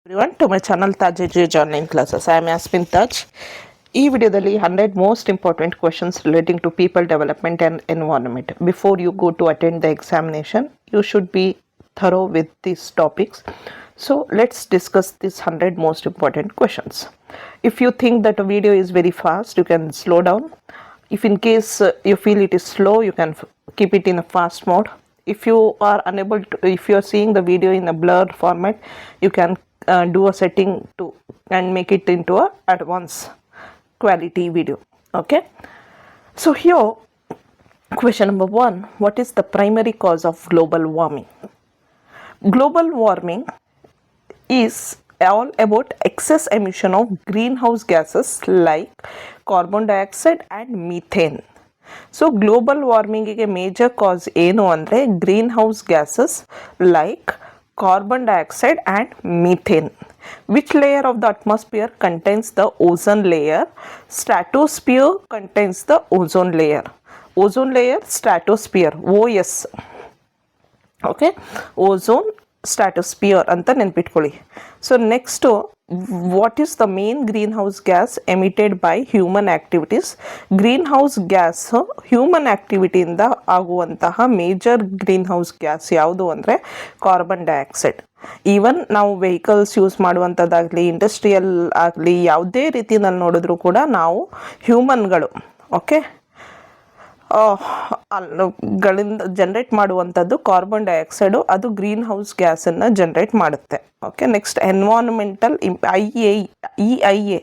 Everyone to my channel Taj Education Online Classes. I am Yasmin Taj. ಈ ವಿಡಿಯೋದಲ್ಲಿ 100 most important questions relating to people development and environment. Before you go to attend the examination, you should be thorough with these topics. So let's discuss these 100 most important questions. If you think that a video is very fast, you can slow down. If in case you feel it is slow, you can keep it in a fast mode. If you are unable to, if you are seeing the video in a blurred format, you can do a setting to and make it into a advanced quality video. Okay, so here question number 1, what is the primary cause of global warming? Global warming is all about excess emission of greenhouse gases like carbon dioxide and methane. So global warming ಗೆ major cause ಏನು ಅಂದರೆ green house gases like carbon dioxide and methane. Which layer of the atmosphere contains the ozone layer? Stratosphere contains the ozone layer. Ozone layer, stratosphere, OS. Okay, ozone, stratosphere ಅಂತ ನೆನ್ಪಿಟ್ಕೊಳ್ಳಿ. So next, what is the main green house gas emitted by human activities? Green house gas human ಆ್ಯಕ್ಟಿವಿಟಿಯಿಂದ ಆಗುವಂತಹ major green house gas ಯಾವುದು ಅಂದರೆ carbon dioxide. Even ನಾವು vehicles use ಮಾಡುವಂಥದ್ದಾಗಲಿ, industrial ಆಗಲಿ, ಯಾವುದೇ ರೀತಿಯಲ್ಲಿ ನೋಡಿದ್ರೂ ಕೂಡ ನಾವು ಹ್ಯೂಮನ್ಗಳು ಓಕೆ ಗಳಿಂದ ಜನ್ರೇಟ್ ಮಾಡುವಂಥದ್ದು ಕಾರ್ಬನ್ ಡೈಆಕ್ಸೈಡು, ಅದು ಗ್ರೀನ್ ಹೌಸ್ ಗ್ಯಾಸನ್ನು ಜನ್ರೇಟ್ ಮಾಡುತ್ತೆ. Okay, next environmental EIA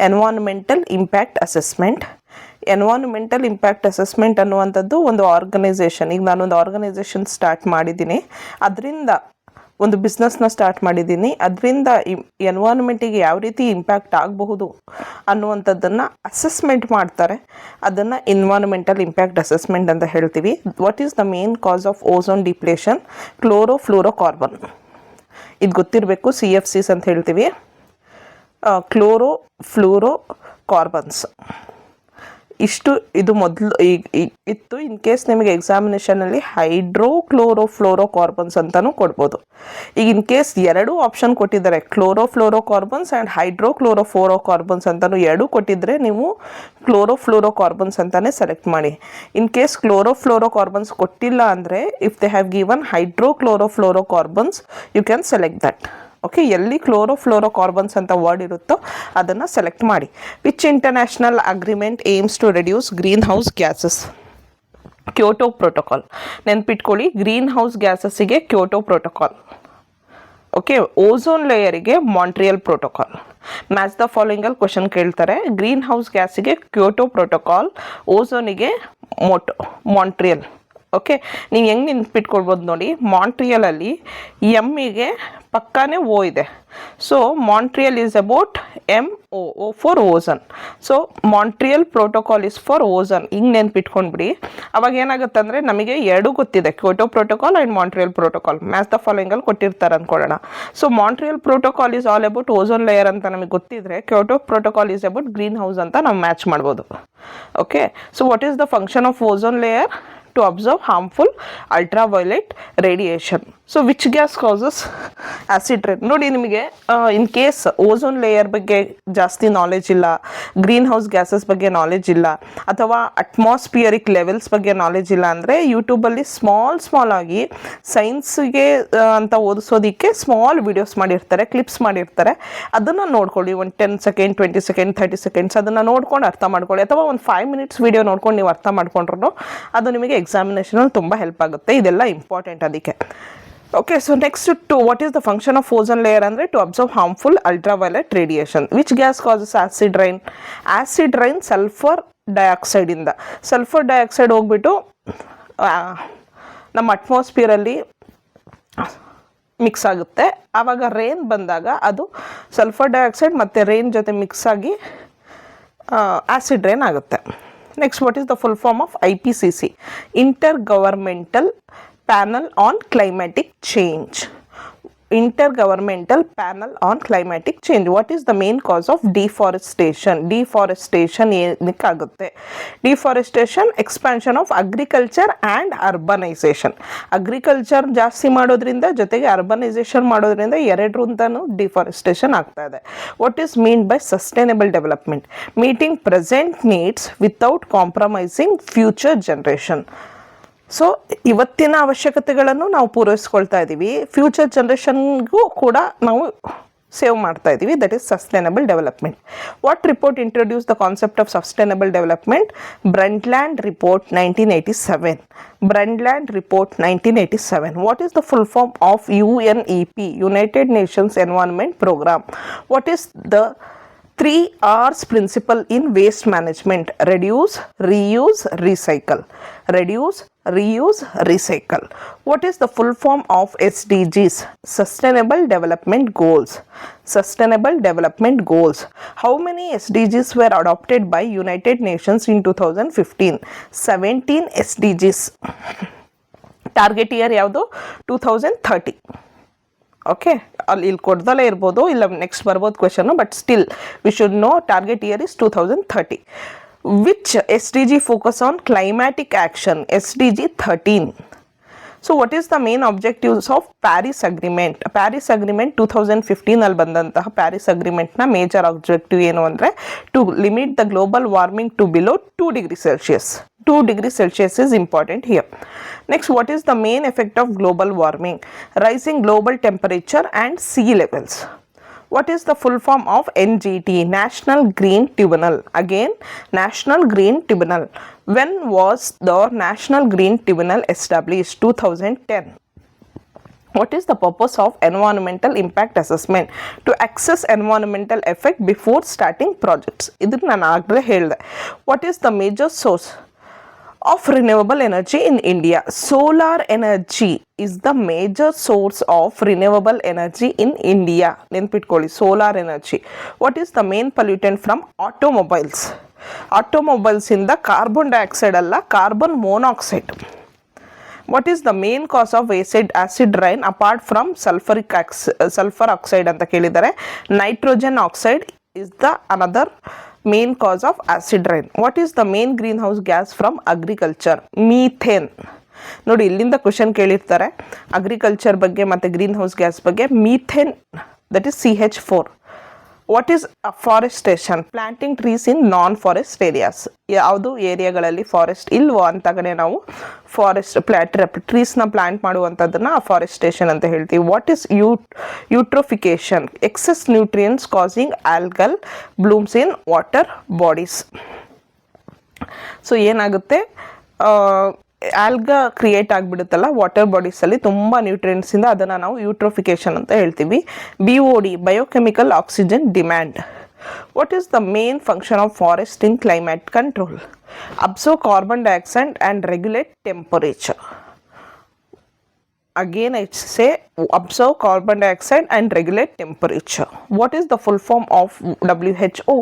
environmental impact assessment. Environmental impact assessment ಅನ್ನುವಂಥದ್ದು ಒಂದು ಆರ್ಗನೈಸೇಷನ್. ಈಗ ನಾನೊಂದು ಆರ್ಗನೈಸೇಷನ್ ಸ್ಟಾರ್ಟ್ ಮಾಡಿದ್ದೀನಿ, ಅದರಿಂದ ಒಂದು ಬಿಸ್ನೆಸ್ನ ಸ್ಟಾರ್ಟ್ ಮಾಡಿದ್ದೀನಿ, ಅದರಿಂದ ಎನ್ವೈರನ್ಮೆಂಟಿಗೆ ಯಾವ ರೀತಿ ಇಂಪ್ಯಾಕ್ಟ್ ಆಗಬಹುದು ಅನ್ನುವಂಥದ್ದನ್ನು ಅಸೆಸ್ಮೆಂಟ್ ಮಾಡ್ತಾರೆ. ಅದನ್ನು ಎನ್ವೈರನ್ಮೆಂಟಲ್ ಇಂಪ್ಯಾಕ್ಟ್ ಅಸೆಸ್ಮೆಂಟ್ ಅಂತ ಹೇಳ್ತೀವಿ. What is the main cause of ozone depletion? Chlorofluorocarbon. ಇದು ಗೊತ್ತಿರಬೇಕು, CFCs ಅಂತ ಹೇಳ್ತೀವಿ. ಕ್ಲೋರೋಫ್ಲೋರೋಕಾರ್ಬನ್ಸ್ ಇಷ್ಟು ಇದು ಮೊದಲು ಇತ್ತು. ಇನ್ ಕೇಸ್ ನಿಮಗೆ ಎಕ್ಸಾಮಿನೇಷನಲ್ಲಿ ಹೈಡ್ರೋಕ್ಲೋರೋಫ್ಲೋರೋಕಾರ್ಬನ್ಸ್ ಅಂತಲೂ ಕೊಡ್ಬೋದು. ಈಗ ಇನ್ ಕೇಸ್ ಎರಡೂ ಆಪ್ಷನ್ ಕೊಟ್ಟಿದ್ದಾರೆ, ಕ್ಲೋರೋಫ್ಲೋರೋಕಾರ್ಬನ್ಸ್ ಆ್ಯಂಡ್ ಹೈಡ್ರೋಕ್ಲೋರೋಫ್ಲೋರೋಕಾರ್ಬನ್ಸ್ ಅಂತಲೂ ಎರಡೂ ಕೊಟ್ಟಿದ್ದರೆ ನೀವು ಕ್ಲೋರೋಫ್ಲೋರೋಕಾರ್ಬನ್ಸ್ ಅಂತಲೇ ಸೆಲೆಕ್ಟ್ ಮಾಡಿ. ಇನ್ ಕೇಸ್ ಕ್ಲೋರೋಫ್ಲೋರೋಕಾರ್ಬನ್ಸ್ ಕೊಟ್ಟಿಲ್ಲ ಅಂದರೆ, if they have given hydrochlorofluorocarbons you can select that. Okay, ಎಲ್ಲಿ ಕ್ಲೋರೋಫ್ಲೋರೋಕಾರ್ಬನ್ಸ್ ಅಂತ ವರ್ಡ್ ಇರುತ್ತೋ ಅದನ್ನು ಸೆಲೆಕ್ಟ್ ಮಾಡಿ. Which international agreement aims to reduce greenhouse gases? Kyoto protocol. ನೆನ್ಪಿಟ್ಕೊಳ್ಳಿ, ಗ್ರೀನ್ ಹೌಸ್ ಗ್ಯಾಸಸ್ಸಿಗೆ ಕ್ಯೋಟೋ ಪ್ರೋಟೋಕಾಲ್. ಓಕೆ, ಓಝೋನ್ ಲೇಯರಿಗೆ ಮಾಂಟ್ರಿಯಲ್ ಪ್ರೋಟೋಕಾಲ್. ಮ್ಯಾಚ್ ದ ಫಾಲೋಯಿಂಗಲ್ಲಿ question ಕೇಳ್ತಾರೆ. ಗ್ರೀನ್ ಹೌಸ್ ಗ್ಯಾಸಿಗೆ ಕ್ಯೋಟೋ ಪ್ರೋಟೋಕಾಲ್, ಓಝೋನಿಗೆ ಮಾಂಟ್ರಿಯಲ್. ಓಕೆ, ನೀವು ಹೆಂಗೆ ನೆನ್ಪಿಟ್ಕೊಳ್ಬೋದು ನೋಡಿ, ಮಾಂಟ್ರಿಯಲಲ್ಲಿ ಎಮ್ಮಿಗೆ ಪಕ್ಕಾನೇ ಓ ಇದೆ. So Montreal is about MO for ozone. So Montreal protocol is for ozone. ಹಿಂಗೆ ನೆನ್ಪಿಟ್ಕೊಂಡ್ಬಿಡಿ. ಅವಾಗ ಏನಾಗುತ್ತೆ ಅಂದರೆ ನಮಗೆ ಎರಡೂ ಗೊತ್ತಿದೆ, Kyoto protocol and Montreal protocol. Match the ಫಾಲೋಯಿಂಗಲ್ಲಿ ಕೊಟ್ಟಿರ್ತಾರೆ ಅಂದ್ಕೊಳ್ಳೋಣ. So Montreal protocol is all about ozone layer ಅಂತ ನಮಗೆ ಗೊತ್ತಿದ್ರೆ, Kyoto protocol is about greenhouse ಅಂತ ನಾವು ಮ್ಯಾಚ್ ಮಾಡ್ಬೋದು. Okay, so what is the function of ozone layer? To observe harmful ultraviolet radiation. So which gas causes acid rain? ನೋಡಿ, ನಿಮಗೆ in case ozone layer ಬಗ್ಗೆ ಜಾಸ್ತಿ knowledge ಇಲ್ಲ, green house gases ಬಗ್ಗೆ knowledge ಇಲ್ಲ, ಅಥವಾ ಅಟ್ಮಾಸ್ಫಿಯರಿಕ್ ಲೆವೆಲ್ಸ್ ಬಗ್ಗೆ knowledge ಇಲ್ಲ ಅಂದರೆ, ಯೂಟ್ಯೂಬಲ್ಲಿ ಸ್ಮಾಲ್ ಆಗಿ ಸೈನ್ಸ್ಗೆ ಅಂತ ಓದಿಸೋದಕ್ಕೆ ಸ್ಮಾಲ್ ವಿಡಿಯೋಸ್ ಮಾಡಿರ್ತಾರೆ, ಕ್ಲಿಪ್ಸ್ ಮಾಡಿರ್ತಾರೆ. ಅದನ್ನು ನೋಡ್ಕೊಳ್ಳಿ, ಒಂದು 10 ಸೆಕೆಂಡ್, 20 ಸೆಕೆಂಡ್, 30 ಸೆಕೆಂಡ್ಸ್ ಅದನ್ನು ನೋಡ್ಕೊಂಡು ಅರ್ಥ ಮಾಡ್ಕೊಳ್ಳಿ. ಅಥವಾ ಒಂದು 5 ಮಿನಿಟ್ಸ್ ವಿಡಿಯೋ ನೋಡ್ಕೊಂಡು ನೀವು ಅರ್ಥ ಮಾಡ್ಕೊಂಡ್ರು ಅದು ನಿಮಗೆ ಎಕ್ಸಾಮಿನೇಷನಲ್ಲಿ ತುಂಬ ಹೆಲ್ಪ್ ಆಗುತ್ತೆ. ಇದೆಲ್ಲ ಇಂಪಾರ್ಟೆಂಟ್ ಅದಕ್ಕೆ. Okay, so next, to what is the function of ozone layer ಅಂದರೆ to observe harmful ultraviolet radiation. Which gas causes acid rain? Acid rain sulphur ಡೈಆಕ್ಸೈಡಿಂದ. ಸಲ್ಫರ್ ಡೈಆಕ್ಸೈಡ್ ಹೋಗ್ಬಿಟ್ಟು ನಮ್ಮ ಅಟ್ಮಾಸ್ಫಿಯರಲ್ಲಿ ಮಿಕ್ಸ್ ಆಗುತ್ತೆ. ಆವಾಗ ರೇನ್ ಬಂದಾಗ ಅದು ಸಲ್ಫರ್ ಡೈಆಕ್ಸೈಡ್ ಮತ್ತು ರೇನ್ ಜೊತೆ ಮಿಕ್ಸ್ ಆಗಿ ಆ್ಯಸಿಡ್ ರೈನ್ ಆಗುತ್ತೆ. Next, what is the full form of IPCC? Intergovernmental panel on climatic change. Intergovernmental Panel on Climatic Change. What is the main cause of deforestation? Deforestation ಏನಕ್ಕಾಗುತ್ತೆ? Deforestation, expansion of agriculture and urbanization. Agriculture ಜಾಸ್ತಿ ಮಾಡೋದ್ರಿಂದ ಜೊತೆಗೆ urbanisation ಮಾಡೋದ್ರಿಂದ ಎರಡರಿಂದನೂ deforestation ಆಗ್ತಾ ಇದೆ. What is mean by sustainable development? Meeting present needs without compromising future generation. So ಇವತ್ತಿನ ಅವಶ್ಯಕತೆಗಳನ್ನು ನಾವು ಪೂರೈಸ್ಕೊಳ್ತಾ ಇದ್ದೀವಿ, ಫ್ಯೂಚರ್ ಜನ್ರೇಷನ್ಗೂ ಕೂಡ ನಾವು ಸೇವ್ ಮಾಡ್ತಾ ಇದ್ದೀವಿ. That is sustainable development. What report introduce the concept of sustainable development? Brundtland report 1987. Brundtland Report 1987. What is the full form of UNEP, United Nations Environment Program? What is the 3 R's principle in waste management? Reduce, reuse, recycle. Reduce, reuse, recycle. What is the full form of SDGs? Sustainable Development Goals. Sustainable Development Goals. How many SDGs were adopted by United Nations in 2015? 17 SDGs. Target year ಯಾವುದು? 2030. Okay, ಅಲ್ಲಿ ಇಲ್ಲಿ ಕೊಡ್ದಲ್ಲೇ ಇರ್ಬೋದು, ಇಲ್ಲ next ಬರ್ಬೋದು ಕ್ವೆಶನ್ನು, but still we should know target year is 2030. Which SDG focus on climatic action? SDG 13. So what is the main objectives of Paris agreement? Paris agreement 2015 ಬಂದಂತಹ ಪ್ಯಾರಿಸ್ ಅಗ್ರಿಮೆಂಟ್ನ ಮೇಜರ್ ಆಬ್ಜೆಕ್ಟಿವ್ ಏನು ಅಂದರೆ to limit the global warming to below 2 degree Celsius. 2 degree Celsius is important here. Next, what is the main effect of global warming? Rising global temperature and sea levels. What is the full form of NGT? National Green Tribunal. Again, National Green Tribunal. When was the National Green Tribunal established? 2010. What is the purpose of environmental impact assessment? To assess environmental effect before starting projects. ಇದನ್ನು ನಾನು ಆಗಲೇ ಹೇಳಿದೆ. What is the major source of renewable energy in India? Solar energy is the major source of renewable energy in India. ನೆನ್ಪಿಟ್ಕೊಳ್ಳಿ, solar energy. What is the main pollutant from automobiles? Automobiles ಇಂದ carbon dioxide ಅಲ್ಲ, carbon monoxide. What is the main cause of acid rain apart from sulfur oxide ಅಂತ ಕೇಳಿದ್ದಾರೆ? Nitrogen oxide is the another main cause of acid rain. What is the main greenhouse gas from agriculture? Methane. ನೋಡಿ, ಇಲ್ಲಿಂದ question ಕೇಳಿರ್ತಾರೆ agriculture ಬಗ್ಗೆ ಮತ್ತು green house gas ಬಗ್ಗೆ. Methane, that is CH4. What is forestation? Planting trees in non forest areas. ಯಾವುದು ಏರಿಯಾಗಳಲ್ಲಿ forest ಇಲ್ವೋ ಅಂತ ಕಡೆ ನಾವು ಫಾರೆಸ್ಟ್ ಟ್ರೀಸ್ನ ಪ್ಲಾಂಟ್ ಮಾಡುವಂಥದ್ದನ್ನು ಫಾರೆಸ್ಟೇಷನ್ ಅಂತ ಹೇಳ್ತೀವಿ. What is eutrophication? Excess nutrients causing algal blooms in water bodies. So ಏನಾಗುತ್ತೆ, ಆಲ್ಗಾ ಕ್ರಿಯೇಟ್ ಆಗಿಬಿಡುತ್ತಲ್ಲ ವಾಟರ್ ಬಾಡೀಸಲ್ಲಿ ತುಂಬ ನ್ಯೂಟ್ರಿಯೆಂಟ್ಸಿಂದ, ಅದನ್ನು ನಾವು ಯೂಟ್ರೋಫಿಕೇಶನ್ ಅಂತ ಹೇಳ್ತೀವಿ. BOD, biochemical oxygen demand. What is the main function of forest in climate control? Observe carbon dioxide and regulate temperature. Again I say observe carbon dioxide and regulate temperature. What is the full form of WHO?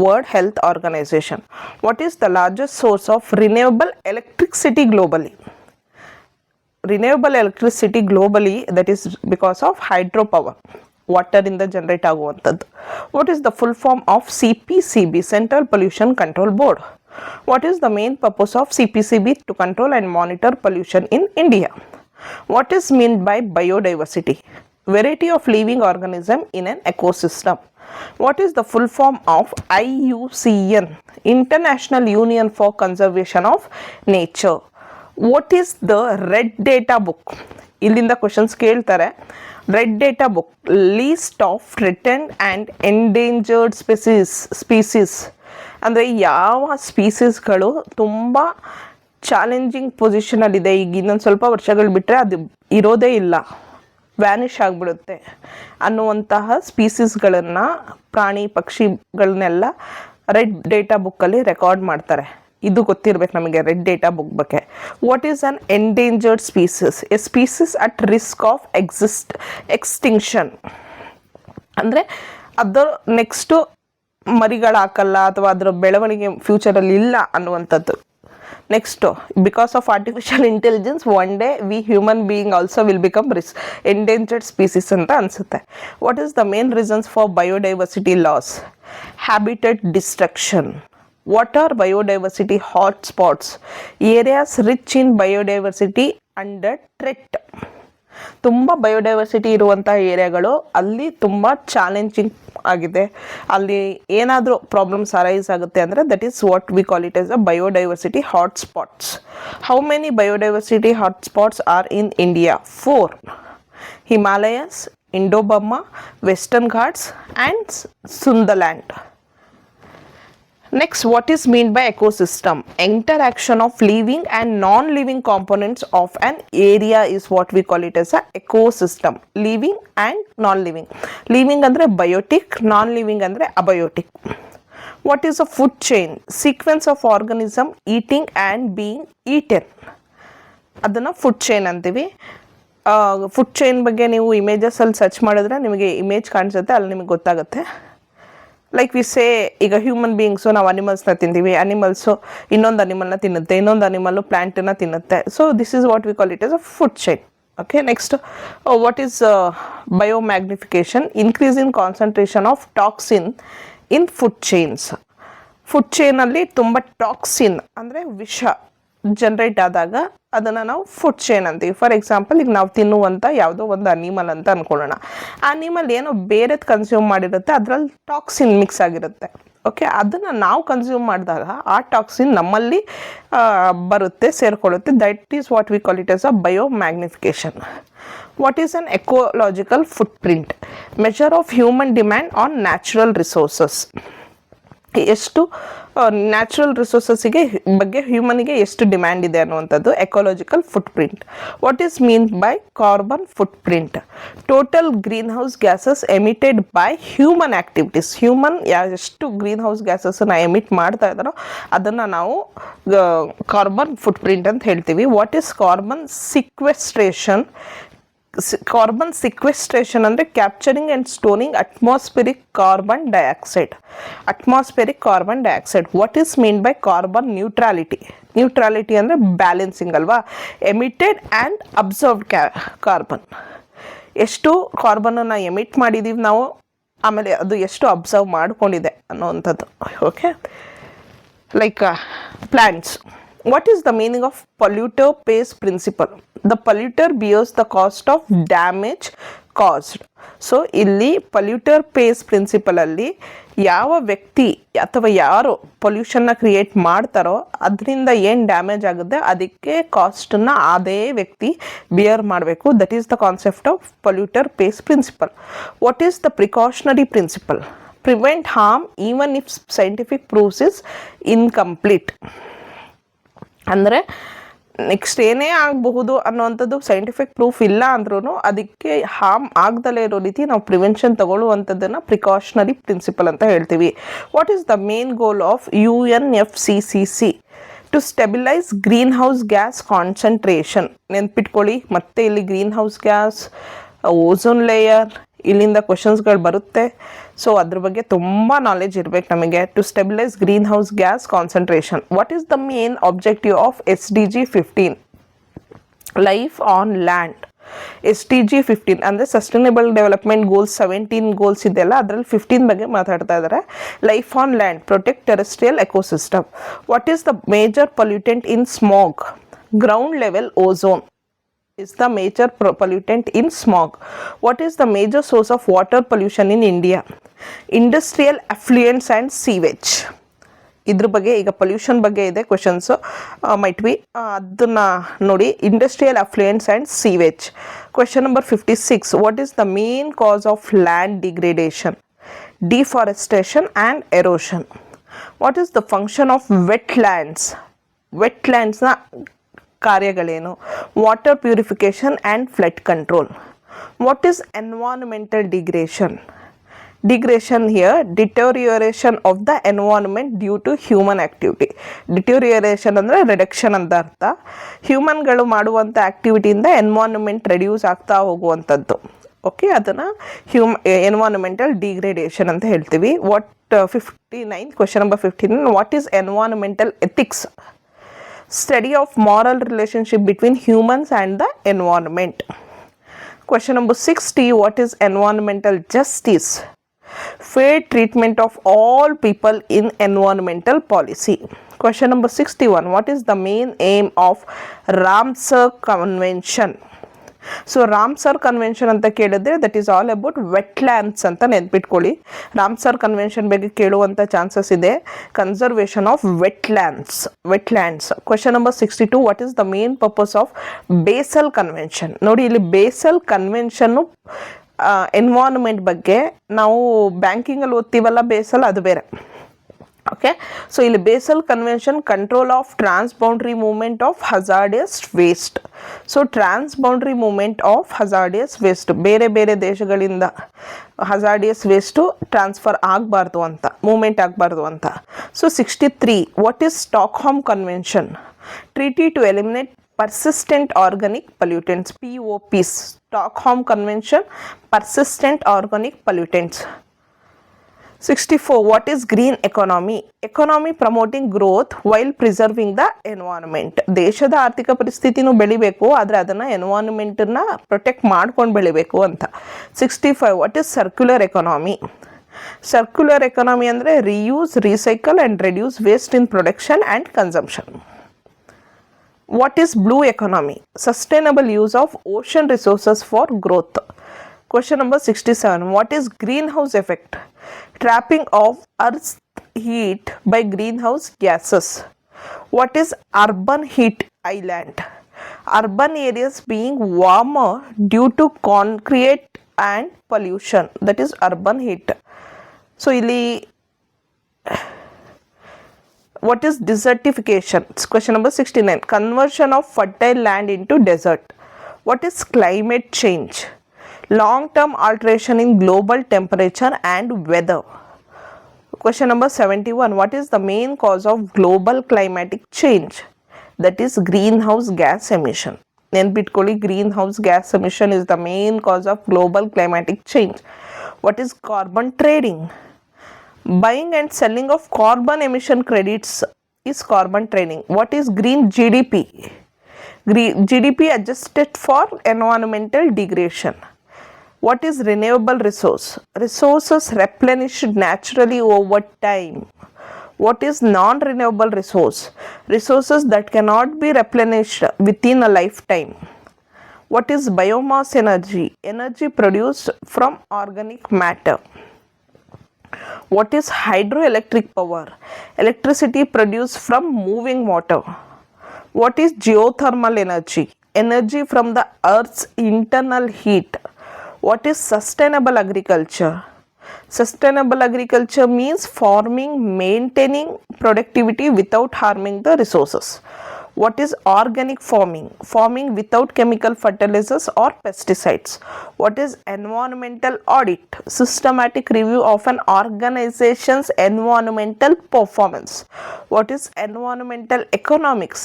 World Health Organization. What is the largest source of renewable electricity globally? Renewable electricity globally, that is because of hydropower. Water in the generate ಆಗುವಂಥದ್ದು. What is the full form of CPCB? Central Pollution Control Board. What is the main purpose of CPCB? To control and monitor pollution in India. What is meant by biodiversity? Variety of living organism in an ecosystem. What is the full form of IUCN? International Union for Conservation of Nature. What is the Red Data Book? ಇಲ್ಲಿಂದ questions ಕೇಳ್ತಾರೆ. Red data book, list of threatened and endangered species ಅಂದರೆ ಯಾವ ಸ್ಪೀಸೀಸ್ಗಳು ತುಂಬ challenging ಪೊಸಿಷನಲ್ಲಿದೆ, ಈಗ ಇನ್ನೊಂದು ಸ್ವಲ್ಪ ವರ್ಷಗಳು ಬಿಟ್ಟರೆ ಅದು ಇರೋದೇ ಇಲ್ಲ, ವ್ಯಾನಿಷ್ ಆಗಿಬಿಡುತ್ತೆ ಅನ್ನುವಂತಹ ಸ್ಪೀಸೀಸ್ಗಳನ್ನು, ಪ್ರಾಣಿ ಪಕ್ಷಿಗಳನ್ನೆಲ್ಲ ರೆಡ್ ಡೇಟಾ ಬುಕ್ಕಲ್ಲಿ ರೆಕಾರ್ಡ್ ಮಾಡ್ತಾರೆ. ಇದು ಗೊತ್ತಿರಬೇಕು ನಮಗೆ ರೆಡ್ ಡೇಟಾ ಬುಕ್ ಬಗ್ಗೆ. What is an endangered species? A species at risk of extinction ಅಂದರೆ ಅದರ ನೆಕ್ಸ್ಟು ಮರಿಗಳು ಹಾಕಲ್ಲ ಅಥವಾ ಅದರ ಬೆಳವಣಿಗೆ ಫ್ಯೂಚರಲ್ಲಿ ಇಲ್ಲ ಅನ್ನುವಂಥದ್ದು. Next, because of artificial intelligence, one day we human being also will become endangered species ಅಂತ ಅನ್ಸುತ್ತೆ. What is the main reasons for biodiversity loss? Habitat destruction. What are biodiversity hotspots? Areas rich in biodiversity under threat. ತುಂಬ biodiversity ಇರುವಂಥ ಏರಿಯಾಗಳು ಅಲ್ಲಿ ತುಂಬ challenging ಆಗಿದೆ. ಅಲ್ಲಿ ಏನಾದರೂ problems arise ಆಗುತ್ತೆ ಅಂದರೆ that is what we call it as a biodiversity hotspots. How many biodiversity hotspots are in India? 4. Himalayas, Indo-Burma, western Ghats and Sundaland. Next, what is meant by ecosystem? Interaction of living and non-living components of an area is what we call it as a ecosystem. Living and non-living. Living andre biotic, non-living andre abiotic. What is a food chain? Sequence of organism eating and being eaten. ಅದನ್ನು food chain ಅಂತೀವಿ. Food chain ಬಗ್ಗೆ ನೀವು ಇಮೇಜಸಲ್ಲಿ search ಮಾಡಿದ್ರೆ ನಿಮಗೆ image ಕಾಣಿಸುತ್ತೆ, ಅಲ್ಲಿ ನಿಮಗೆ ಗೊತ್ತಾಗುತ್ತೆ. ಲೈಕ್ ವಿ ಸೇ, ಈಗ ಹ್ಯೂಮನ್ ಬೀಯಿಂಗ್ಸು ನಾವು ಅನಿಮಲ್ಸ್ನ ತಿಂತೀವಿ, ಅನಿಮಲ್ಸು ಇನ್ನೊಂದು ಅನಿಮಲ್ನ ತಿನ್ನುತ್ತೆ, ಇನ್ನೊಂದು ಅನಿಮಲ್ಲು ಪ್ಲ್ಯಾಂಟನ್ನ ತಿನ್ನುತ್ತೆ. So this is what we call it as a food chain. Okay, next, what is biomagnification? Increase in concentration of toxin in food chains. Food ಚೈನಲ್ಲಿ ತುಂಬ ಟಾಕ್ಸಿನ್ ಅಂದರೆ ವಿಷ ಜನ್ರೇಟ್ ಆದಾಗ ಅದನ್ನು ನಾವು ಫುಡ್ ಚೈನ್ ಅಂತೀವಿ. ಫಾರ್ ಎಕ್ಸಾಂಪಲ್, ಈಗ ನಾವು ತಿನ್ನುವಂಥ ಯಾವುದೋ ಒಂದು ಅನಿಮಲ್ ಅಂತ ಅಂದ್ಕೊಳ್ಳೋಣ. ಆ ಅನಿಮಲ್ ಏನೋ ಬೇರೆದು ಕನ್ಸ್ಯೂಮ್ ಮಾಡಿರುತ್ತೆ, ಅದರಲ್ಲಿ ಟಾಕ್ಸಿನ್ ಮಿಕ್ಸ್ ಆಗಿರುತ್ತೆ. ಓಕೆ, ಅದನ್ನು ನಾವು ಕನ್ಸ್ಯೂಮ್ ಮಾಡಿದಾಗ ಆ ಟಾಕ್ಸಿನ್ ನಮ್ಮಲ್ಲಿ ಬರುತ್ತೆ, ಸೇರಿಕೊಳ್ಳುತ್ತೆ. That is what we call it as a biomagnification. What is an ecological footprint? Measure of human demand on natural resources. ಎಷ್ಟು ನ್ಯಾಚುರಲ್ ರಿಸೋರ್ಸಸ್ಸಿಗೆ ಬಗ್ಗೆ ಹ್ಯೂಮನಿಗೆ ಎಷ್ಟು ಡಿಮ್ಯಾಂಡ್ ಇದೆ ಅನ್ನುವಂಥದ್ದು ecological footprint. What is mean by carbon footprint? Total greenhouse gases emitted by human activities. Human ಎಷ್ಟು greenhouse ಗ್ಯಾಸಸ್ಸನ್ನು emit ಮಾಡ್ತಾ ಇದ್ದಾರೋ ಅದನ್ನು ನಾವು ಕಾರ್ಬನ್ ಫುಟ್ ಪ್ರಿಂಟ್ ಅಂತ ಹೇಳ್ತೀವಿ. What is carbon sequestration? Carbon sequestration ಅಂದರೆ capturing and storing atmospheric carbon dioxide. Atmospheric carbon dioxide. What is mean by carbon neutrality? Neutrality ಅಂದರೆ ಬ್ಯಾಲೆನ್ಸಿಂಗ್ ಅಲ್ವಾ? Emitted and observed carbon. ಎಷ್ಟು ಕಾರ್ಬನನ್ನು ಎಮಿಟ್ ಮಾಡಿದ್ದೀವಿ ನಾವು, ಆಮೇಲೆ ಅದು ಎಷ್ಟು ಅಬ್ಸರ್ವ್ ಮಾಡಿಕೊಂಡಿದೆ ಅನ್ನೋವಂಥದ್ದು. Okay, like plants. What is the meaning of polluter pays principle? The polluter bears the cost of damage caused. So ಇಲ್ಲಿ ಪೊಲ್ಯೂಟರ್ ಪೇಸ್ ಪ್ರಿನ್ಸಿಪಲಲ್ಲಿ ಯಾವ ವ್ಯಕ್ತಿ ಅಥವಾ ಯಾರು ಪೊಲ್ಯೂಷನ್ನ ಕ್ರಿಯೇಟ್ ಮಾಡ್ತಾರೋ ಅದರಿಂದ ಏನು ಡ್ಯಾಮೇಜ್ ಆಗುತ್ತೆ ಅದಕ್ಕೆ ಕಾಸ್ಟನ್ನು ಅದೇ ವ್ಯಕ್ತಿ ಬಿಯರ್ ಮಾಡಬೇಕು. That is the concept of polluter pays principle. What is the precautionary principle? Prevent harm even if scientific proofs is incomplete. ಅಂದರೆ ನೆಕ್ಸ್ಟ್ ಏನೇ ಆಗಬಹುದು ಅನ್ನೋವಂಥದ್ದು ಸೈಂಟಿಫಿಕ್ ಪ್ರೂಫ್ ಇಲ್ಲ ಅಂದ್ರೂ ಅದಕ್ಕೆ ಹಾರ್ಮ್ ಆಗದಲ್ಲೇ ಇರೋ ರೀತಿ ನಾವು ಪ್ರಿವೆನ್ಷನ್ ತಗೊಳ್ಳುವಂಥದ್ದನ್ನು ಪ್ರಿಕಾಷನರಿ ಪ್ರಿನ್ಸಿಪಲ್ ಅಂತ ಹೇಳ್ತೀವಿ. What is the main goal of UNFCCC? To stabilise green house gas concentration. ನೆನ್ಪಿಟ್ಕೊಳ್ಳಿ, ಮತ್ತೆ ಇಲ್ಲಿ green house gas, ozone layer, ಇಲ್ಲಿಂದ ಕ್ವಶನ್ಸ್ಗಳು ಬರುತ್ತೆ. ಸೊ ಅದ್ರ ಬಗ್ಗೆ ತುಂಬ ನಾಲೆಜ್ ಇರಬೇಕು ನಮಗೆ. To stabilise green house gas concentration. What is the main objective of SDG 15? Life on land. SDG 15 ಅಂದರೆ ಸಸ್ಟೈನಬಲ್ ಡೆವಲಪ್ಮೆಂಟ್ ಗೋಲ್ಸ್ 17 ಗೋಲ್ಸ್ ಇದೆಯಲ್ಲ, ಅದರಲ್ಲಿ 15 ಬಗ್ಗೆ ಮಾತಾಡ್ತಾ ಇದ್ದಾರೆ. Life on land, protect terrestrial ecosystem. What is the major pollutant in smog? Ground level ozone is the major pollutant in smog. What is the major source of water pollution in India? Industrial effluents and sewage. ಇದ್ರ ಬಗ್ಗೆ ಈಗ pollution ಬಗ್ಗೆ ಇದೆ questions, mite be ಅದನ್ನು ನೋಡಿ. Industrial effluents and sewage. Question number 56. What is the main cause of land degradation? Deforestation and erosion. What is the function of wetlands? ವೆಟ್ಲ್ಯಾಂಡ್ಸ್ನ ಕಾರ್ಯಗಳೇನು? Water purification and flood control. What is environmental degradation? Degradation here deterioration of the environment due to human activity. Deterioration ಅಂದರೆ reduction ಅಂತ ಅರ್ಥ. ಹ್ಯೂಮನ್ಗಳು ಮಾಡುವಂಥ ಆ್ಯಕ್ಟಿವಿಟಿಯಿಂದ environment reduce ಆಗ್ತಾ ಹೋಗುವಂಥದ್ದು. Okay, ಅದನ್ನು environmental degradation ಅಂತ ಹೇಳ್ತೀವಿ. What 59 question number 59. What is environmental ethics? Study of moral relationship between humans and the environment. Question number 60, what is environmental justice? Fair treatment of all people in environmental policy. Question number 61, what is the main aim of Ramsar Convention? So Ramsar convention ಅಂತ ಕೇಳಿದ್ರೆ that is all about wetlands ಅಂತ ನೆನ್ಪಿಟ್ಕೊಳ್ಳಿ. Ramsar convention ಬಗ್ಗೆ ಕೇಳುವಂಥ chances ಇದೆ. Conservation of wetlands. Question number 62, what is the main purpose of basal convention? ನೋಡಿ, ಇಲ್ಲಿ basal ಕನ್ವೆನ್ಷನ್ನು ಎನ್ವಾರ್ನ್ಮೆಂಟ್ ಬಗ್ಗೆ ನಾವು ಬ್ಯಾಂಕಿಂಗಲ್ಲಿ ಓದ್ತೀವಲ್ಲ, ಬೇಸಲ್ ಅದು ಬೇರೆ. ಓಕೆ, ಸೊ ಇಲ್ಲಿ Basel convention control of transboundary movement of hazardous waste. So transboundary movement of hazardous waste, ಬೇರೆ ಬೇರೆ ದೇಶಗಳಿಂದ ಹಜಾರ್ಡಿಯಸ್ ವೇಸ್ಟು ಟ್ರಾನ್ಸ್ಫರ್ ಆಗಬಾರ್ದು ಅಂತ, ಮೂವ್ಮೆಂಟ್ ಆಗಬಾರ್ದು ಅಂತ. So 63, what is Stockholm convention? Treaty to eliminate persistent organic pollutants, POPs. Stockholm Convention, persistent organic pollutants. 64, what is green economy? Economy promoting growth while preserving the environment. ದೇಶದ ಆರ್ಥಿಕ ಪರಿಸ್ಥಿತಿನೂ ಬೆಳಿಬೇಕು, ಆದರೆ ಅದನ್ನು ಎನ್ವೈರನ್ಮೆಂಟನ್ನು protect ಮಾಡ್ಕೊಂಡು ಬೆಳಿಬೇಕು ಅಂತ. 65, what is circular economy? Circular economy ಅಂದರೆ reuse, recycle and reduce waste in production and consumption. What is blue economy? Sustainable use of ocean resources for growth. Question number 67, what is greenhouse effect? Trapping of Earth's heat by greenhouse gases. What is urban heat island? Urban areas being warmer due to concrete and pollution, that is urban heat. So ಇಲ್ಲಿ what is desertification? Question number 69, conversion of fertile land into desert. What is climate change? Long-term alteration in global temperature and weather. Question number 71, what is the main cause of global climatic change? That is greenhouse gas emission. ನೆನ್ಪಿಟ್ಕೊಳ್ಳಿ, greenhouse gas emission is the main cause of global climatic change. What is carbon trading? Buying and selling of carbon emission credits is carbon trading. What is green GDP? GDP adjusted for environmental degradation. What is renewable resource? Resources replenished naturally over time. What is non-renewable resource? Resources that cannot be replenished within a lifetime. What is biomass energy? Energy produced from organic matter. What is hydroelectric power? Electricity produced from moving water. What is geothermal energy? Energy from the earth's internal heat. What is sustainable agriculture? Sustainable agriculture means farming, maintaining productivity without harming the resources. What is organic farming? Farming without chemical fertilizers or pesticides. What is environmental audit? Systematic review of an organization's environmental performance. What is environmental economics?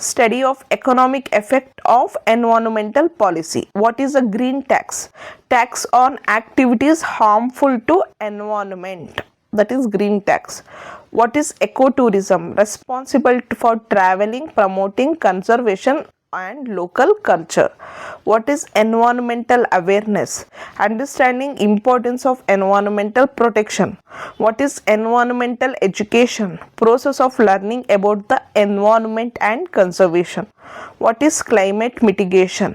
Study of economic effect of environmental policy. What is a green tax? Tax on activities harmful to environment. That is green tax. What is ecotourism? Responsible for traveling, promoting conservation and local culture. What is environmental awareness? Understanding importance of environmental protection. What is environmental education? Process of learning about the environment and conservation. What is climate mitigation?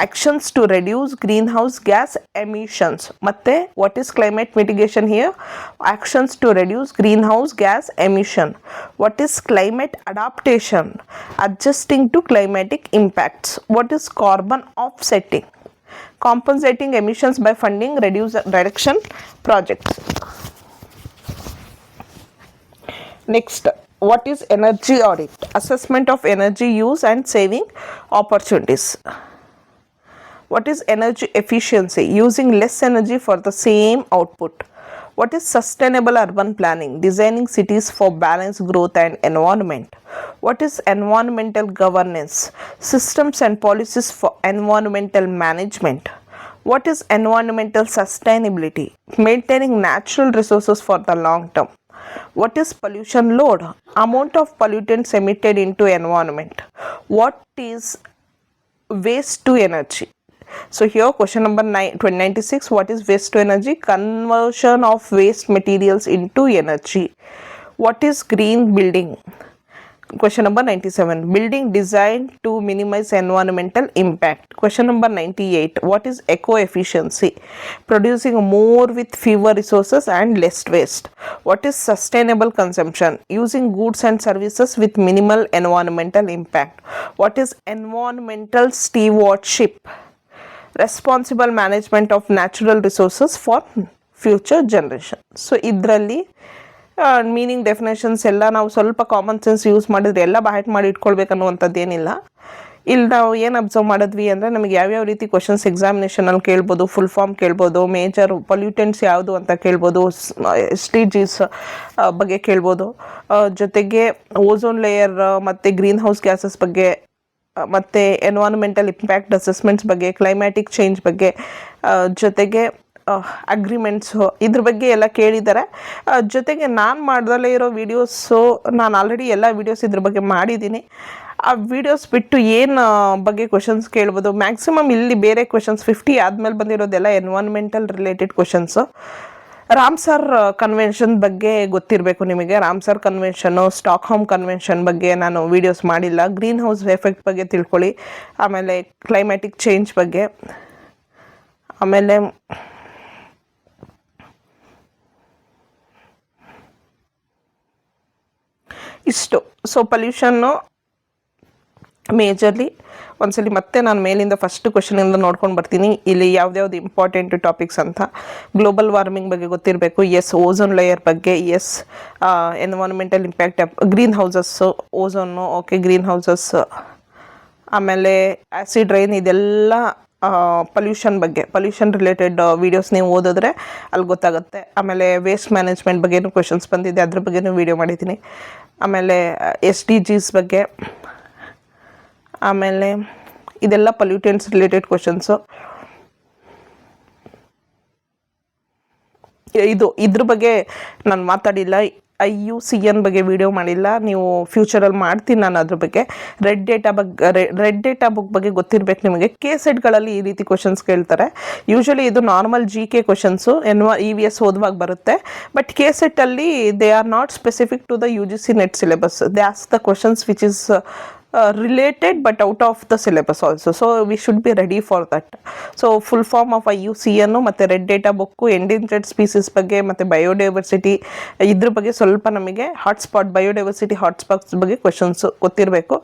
Actions to reduce greenhouse gas emissions. Matte, what is climate mitigation here? Actions to reduce greenhouse gas emission. What is climate adaptation? Adjusting to climatic impacts. What is carbon offsetting? Compensating emissions by funding reduction projects. Next, what is energy audit? Assessment of energy use and saving opportunities. What is energy efficiency? Using less energy for the same output. What is sustainable urban planning? Designing cities for balanced growth and environment. What is environmental governance? Systems and policies for environmental management. What is environmental sustainability? Maintaining natural resources for the long term. What is pollution load? Amount of pollutants emitted into environment. What is waste to energy? So here question number 96, what is waste to energy? Conversion of waste materials into energy. What is green building? Question number 97, building designed to minimize environmental impact. Question number 98, what is eco-efficiency? Producing more with fewer resources and less waste. What is sustainable consumption? Using goods and services with minimal environmental impact. What is environmental stewardship? Responsible management of natural resources for future generation. So ಇದರಲ್ಲಿ meaning definitions ಎಲ್ಲ ನಾವು ಸ್ವಲ್ಪ common sense use ಮಾಡಿದ್ರೆ ಎಲ್ಲ ಬಾಯ್ಟ್ ಮಾಡಿ ಇಟ್ಕೊಳ್ಬೇಕನ್ನುವಂಥದ್ದು ಏನಿಲ್ಲ. ಇಲ್ಲಿ ನಾವು ಏನು ಅಬ್ಸರ್ವ್ ಮಾಡಿದ್ವಿ ಅಂದರೆ ನಮಗೆ ಯಾವ್ಯಾವ ರೀತಿ ಕ್ವಶನ್ಸ್ ಎಕ್ಸಾಮಿನೇಷನಲ್ಲಿ ಕೇಳ್ಬೋದು, ಫುಲ್ ಫಾರ್ಮ್ ಕೇಳ್ಬೋದು, ಮೇಜರ್ ಪೊಲ್ಯೂಟೆಂಟ್ಸ್ ಯಾವುದು ಅಂತ ಕೇಳ್ಬೋದು, SDGs ಬಗ್ಗೆ ಕೇಳ್ಬೋದು, ಜೊತೆಗೆ ಓಝೋನ್ ಲೇಯರ್ ಮತ್ತು ಗ್ರೀನ್ ಹೌಸ್ ಗ್ಯಾಸಸ್ ಬಗ್ಗೆ, ಮತ್ತು ಎನ್ವೈರನ್ಮೆಂಟಲ್ ಇಂಪ್ಯಾಕ್ಟ್ ಅಸೆಸ್ಮೆಂಟ್ಸ್ ಬಗ್ಗೆ, ಕ್ಲೈಮ್ಯಾಟಿಕ್ ಚೇಂಜ್ ಬಗ್ಗೆ, ಜೊತೆಗೆ ಅಗ್ರಿಮೆಂಟ್ಸು ಇದ್ರ ಬಗ್ಗೆ ಎಲ್ಲ ಕೇಳಿದ್ದಾರೆ. ಜೊತೆಗೆ ನಾನು ಮಾಡ್ದಲ್ಲೇ ಇರೋ ವೀಡಿಯೋಸು, ನಾನು ಆಲ್ರೆಡಿ ಎಲ್ಲ ವೀಡಿಯೋಸ್ ಇದ್ರ ಬಗ್ಗೆ ಮಾಡಿದ್ದೀನಿ. ಆ ವಿಡಿಯೋಸ್ ಬಿಟ್ಟು ಏನು ಬಗ್ಗೆ ಕ್ವಶನ್ಸ್ ಕೇಳ್ಬೋದು, ಮ್ಯಾಕ್ಸಿಮಮ್ ಇಲ್ಲಿ ಬೇರೆ ಕ್ವಶನ್ಸ್ 50 ಆದಮೇಲೆ ಬಂದಿರೋದೆಲ್ಲ environmental related questions. Ramsar convention ಬಗ್ಗೆ ಗೊತ್ತಿರಬೇಕು ನಿಮಗೆ. ರಾಮ್ಸರ್ ಕನ್ವೆನ್ಷನ್ನು, ಸ್ಟಾಕ್ಹೋಮ್ ಕನ್ವೆನ್ಷನ್ ಬಗ್ಗೆ ನಾನು ವೀಡಿಯೋಸ್ ಮಾಡಿಲ್ಲ. ಗ್ರೀನ್ ಹೌಸ್ ಎಫೆಕ್ಟ್ ಬಗ್ಗೆ ತಿಳ್ಕೊಳ್ಳಿ, ಆಮೇಲೆ ಕ್ಲೈಮ್ಯಾಟಿಕ್ ಚೇಂಜ್ ಬಗ್ಗೆ, ಆಮೇಲೆ ಇಷ್ಟು. ಸೊ ಪೊಲ್ಯೂಷನ್ನು ಮೇಜರ್ಲಿ ಒಂದ್ಸಲಿ ಮತ್ತೆ ನಾನು ಮೇಲಿಂದ ಫಸ್ಟ್ ಕ್ವಶನಿಂದ ನೋಡ್ಕೊಂಡು ಬರ್ತೀನಿ, ಇಲ್ಲಿ ಯಾವ್ದ್ಯಾವ್ದು ಇಂಪಾರ್ಟೆಂಟ್ ಟಾಪಿಕ್ಸ್ ಅಂತ. ಗ್ಲೋಬಲ್ ವಾರ್ಮಿಂಗ್ ಬಗ್ಗೆ ಗೊತ್ತಿರಬೇಕು, ಎಸ್. ಓಝೋನ್ ಲೇಯರ್ ಬಗ್ಗೆ, yes. Environmental impact, green houses, ozone, okay, green houses, ಆಮೇಲೆ ಆ್ಯಸಿಡ್ ರೈನ್, ಇದೆಲ್ಲ ಪೊಲ್ಯೂಷನ್ ಬಗ್ಗೆ, ಪೊಲ್ಯೂಷನ್ ರಿಲೇಟೆಡ್ ವೀಡಿಯೋಸ್ ನೀವು ಓದಿದ್ರೆ ಅಲ್ಲಿ ಗೊತ್ತಾಗುತ್ತೆ. ಆಮೇಲೆ ವೇಸ್ಟ್ ಮ್ಯಾನೇಜ್ಮೆಂಟ್ ಬಗ್ಗೆನೂ ಕ್ವಶನ್ಸ್ ಬಂದಿದೆ, ಅದ್ರ ಬಗ್ಗೆನೂ ವೀಡಿಯೋ ಮಾಡಿದ್ದೀನಿ. ಆಮೇಲೆ SDGs ಬಗ್ಗೆ, ಆಮೇಲೆ ಇದೆಲ್ಲ ಪೊಲ್ಯೂಟೆಂಟ್ಸ್ ರಿಲೇಟೆಡ್ ಕ್ವಶನ್ಸು. ಇದ್ರ ಬಗ್ಗೆ ನಾನು ಮಾತಾಡಿಲ್ಲ. IUCN ಬಗ್ಗೆ ವೀಡಿಯೋ ಮಾಡಿಲ್ಲ, ನೀವು ಫ್ಯೂಚರಲ್ಲಿ ಮಾಡ್ತೀನಿ ನಾನು ಅದ್ರ ಬಗ್ಗೆ. ರೆಡ್ ಡೇಟಾ ಬುಕ್ ಬಗ್ಗೆ ಗೊತ್ತಿರಬೇಕು ನಿಮಗೆ. KSETಗಳಲ್ಲಿ ಈ ರೀತಿ ಕ್ವಶನ್ಸ್ ಕೇಳ್ತಾರೆ. ಯೂಶಲಿ ಇದು ನಾರ್ಮಲ್ GK ಕ್ವಶನ್ಸು, EVS ಓದುವಾಗ ಬರುತ್ತೆ. ಬಟ್ KSETಲ್ಲಿ they are not specific to the UGC net syllabus. They ask the questions which is related but out of the syllabus also. So we should be ready for that. So full form of IUCN ಮತ್ತು red data book, endangered species ಬಗ್ಗೆ ಮತ್ತು biodiversity, ಇದ್ರ ಬಗ್ಗೆ ಸ್ವಲ್ಪ ನಮಗೆ hotspot, biodiversity hotspots ಬಗ್ಗೆ questions ಗೊತ್ತಿರಬೇಕು.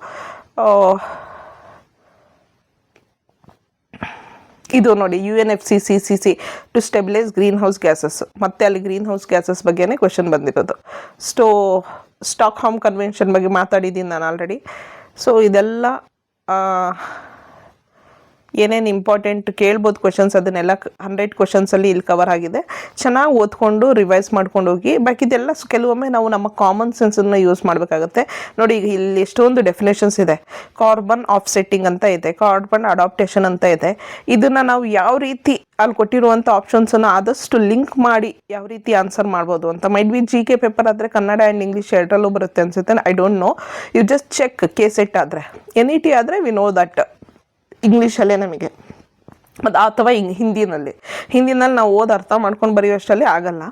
ಇದು ನೋಡಿ, UNFCCC to stabilise green house gases, ಮತ್ತೆ ಅಲ್ಲಿ ಗ್ರೀನ್ ಹೌಸ್ ಗ್ಯಾಸಸ್ ಬಗ್ಗೆನೇ ಕ್ವಶನ್ ಬಂದಿರೋದು. ಸ್ಟಾಕ್ಹೋಮ್ ಕನ್ವೆನ್ಷನ್ ಬಗ್ಗೆ ಮಾತಾಡಿದ್ದೀನಿ ನಾನು ಆಲ್ರೆಡಿ. ಸೊ ಇದೆಲ್ಲ ಏನೇನು ಇಂಪಾರ್ಟೆಂಟ್ ಕೇಳ್ಬೋದು ಕ್ವಶನ್ಸ್, ಅದನ್ನೆಲ್ಲ 100 ಕ್ವಶನ್ಸಲ್ಲಿ ಇಲ್ಲಿ ಕವರ್ ಆಗಿದೆ. ಚೆನ್ನಾಗಿ ಓದ್ಕೊಂಡು ರಿವೈಸ್ ಮಾಡ್ಕೊಂಡು ಹೋಗಿ. ಬಾಕಿದೆಲ್ಲ ಕೆಲವೊಮ್ಮೆ ನಾವು ನಮ್ಮ ಕಾಮನ್ ಸೆನ್ಸನ್ನು ಯೂಸ್ ಮಾಡಬೇಕಾಗುತ್ತೆ. ನೋಡಿ, ಈಗ ಇಲ್ಲಿ ಎಷ್ಟೊಂದು ಡೆಫಿನೇಷನ್ಸ್ ಇದೆ. ಕಾರ್ಬನ್ ಆಫ್ಸೆಟ್ಟಿಂಗ್ ಅಂತ ಇದೆ, ಕಾರ್ಬನ್ ಅಡಾಪ್ಟೇಷನ್ ಅಂತ ಇದೆ. ಇದನ್ನು ನಾವು ಯಾವ ರೀತಿ ಅಲ್ಲಿ ಕೊಟ್ಟಿರುವಂಥ ಆಪ್ಷನ್ಸನ್ನು ಆದಷ್ಟು ಲಿಂಕ್ ಮಾಡಿ ಯಾವ ರೀತಿ ಆನ್ಸರ್ ಮಾಡ್ಬೋದು ಅಂತ. ಮೈಟ್ ಬಿ GK ಪೇಪರ್ ಆದರೆ ಕನ್ನಡ ಆ್ಯಂಡ್ ಇಂಗ್ಲೀಷ್ ಎರಡರಲ್ಲೂ ಬರುತ್ತೆ ಅನಿಸುತ್ತೆ, I don't know. You just check. KSET ಆದರೆ, NET ಆದರೆ ವಿ ನೋ ದಟ್ ಇಂಗ್ಲೀಷಲ್ಲೇ ನಮಗೆ, ಅಥವಾ ಹಿಂದಿನಲ್ಲಿ ನಾವು ಅರ್ಥ ಮಾಡ್ಕೊಂಡು ಬರೆಯೋಷ್ಟರಲ್ಲಿ ಆಗಲ್ಲ.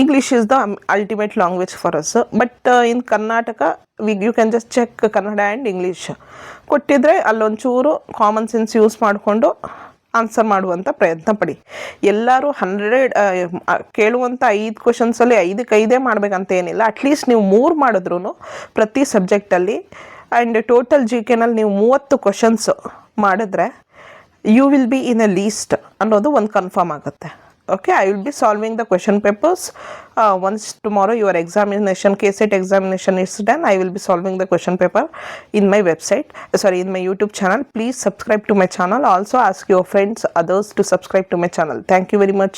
English is the ultimate language for us. But in Karnataka you can just check Kannada and English ಕೊಟ್ಟಿದ್ರೆ ಅಲ್ಲೊಂಚೂರು ಕಾಮನ್ ಸೆನ್ಸ್ ಯೂಸ್ ಮಾಡಿಕೊಂಡು ಆನ್ಸರ್ ಮಾಡುವಂಥ ಪ್ರಯತ್ನ ಪಡಿ. ಎಲ್ಲರೂ 100 ಕೇಳುವಂಥ 5 ಕ್ವಶನ್ಸಲ್ಲಿ 5ಕ್ಕೆ 5 ಮಾಡಬೇಕಂತ ಏನಿಲ್ಲ. ಅಟ್ಲೀಸ್ಟ್ ನೀವು 3 ಮಾಡಿದ್ರೂ ಪ್ರತಿ ಸಬ್ಜೆಕ್ಟಲ್ಲಿ, ಆ್ಯಂಡ್ ಟೋಟಲ್ GKನಲ್ಲಿ ನೀವು 30 ಕ್ವಶನ್ಸ್ ಮಾಡಿದ್ರೆ you will be in a list ಅನ್ನೋದು ಒಂದು ಕನ್ಫರ್ಮ್ ಆಗುತ್ತೆ. Okay, I will be solving the question papers once tomorrow your examination, KSET examination is done. I will be solving the question paper in my website, in my YouTube channel. Please subscribe to my channel. Also ask your friends, others to subscribe to my channel. Thank you very much.